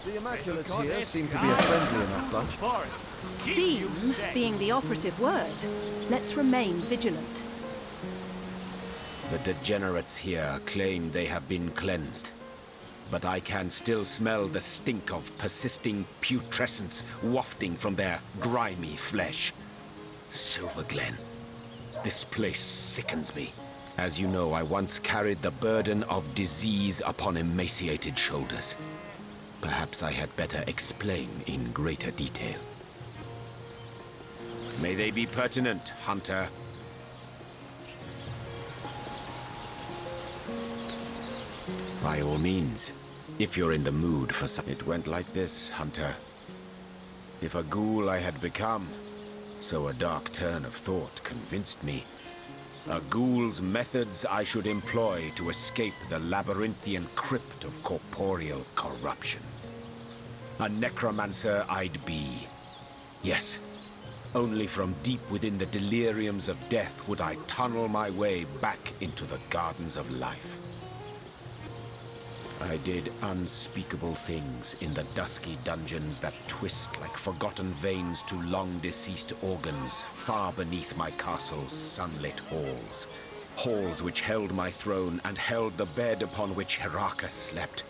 The Immaculates here seem to be a friendly enough bunch. Seem being the operative word. Let's remain vigilant. The degenerates here claim they have been cleansed. But I can still smell the stink of persisting putrescence wafting from their grimy flesh. Silverglen. This place sickens me. As you know, I once carried the burden of disease upon emaciated shoulders. Perhaps I had better explain in greater detail. May they be pertinent, Hunter. By all means, if you're in the mood for some... It went like this, Hunter. If a ghoul I had become, so a dark turn of thought convinced me. A ghoul's methods I should employ to escape the labyrinthian crypt of corporeal corruption. A necromancer I'd be. Yes, only from deep within the deliriums of death would I tunnel my way back into the gardens of life. I did unspeakable things in the dusky dungeons that twist like forgotten veins to long-deceased organs far beneath my castle's sunlit halls. Halls which held my throne and held the bed upon which Heraka slept,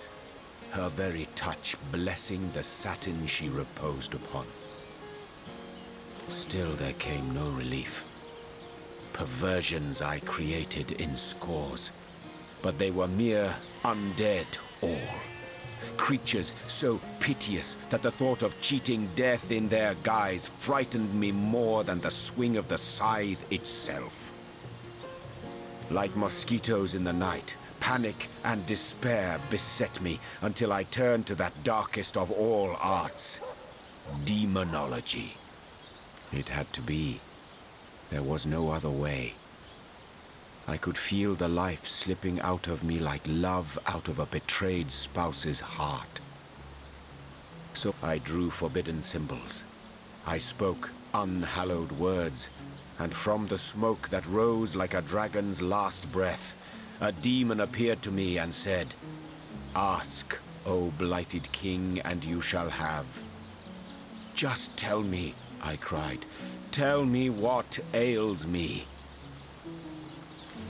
her very touch blessing the satin she reposed upon. Still there came no relief. Perversions I created in scores, but they were mere undead all. Creatures so piteous that the thought of cheating death in their guise frightened me more than the swing of the scythe itself. Like mosquitoes in the night, panic and despair beset me until I turned to that darkest of all arts, demonology. It had to be. There was no other way. I could feel the life slipping out of me like love out of a betrayed spouse's heart. So I drew forbidden symbols. I spoke unhallowed words, and from the smoke that rose like a dragon's last breath, a demon appeared to me and said, "Ask, O blighted king, and you shall have." "Just tell me," I cried. "Tell me what ails me."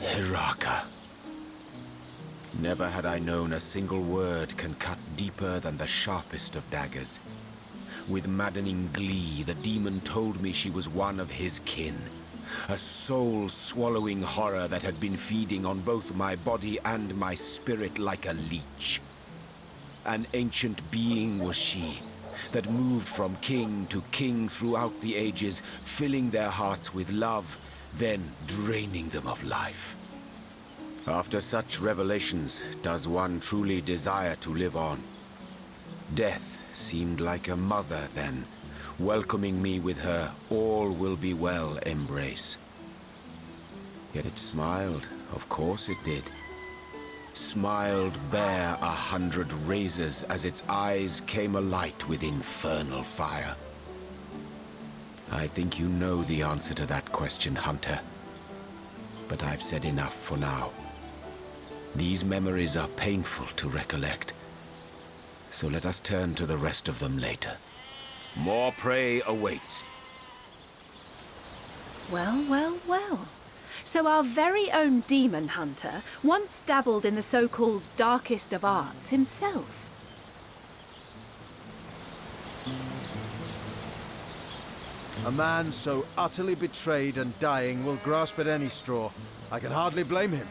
Heraka. Never had I known a single word can cut deeper than the sharpest of daggers. With maddening glee, the demon told me she was one of his kin. A soul-swallowing horror that had been feeding on both my body and my spirit like a leech. An ancient being was she, that moved from king to king throughout the ages, filling their hearts with love, then draining them of life. After such revelations, does one truly desire to live on? Death seemed like a mother then, welcoming me with her all will be well embrace. Yet it smiled, of course it did. Smiled bare 100 razors as its eyes came alight with infernal fire. I think you know the answer to that question, Hunter. But I've said enough for now. These memories are painful to recollect. So let us turn to the rest of them later. More prey awaits. Well, well, well. So our very own demon hunter once dabbled in the so-called darkest of arts himself. A man so utterly betrayed and dying will grasp at any straw. I can hardly blame him.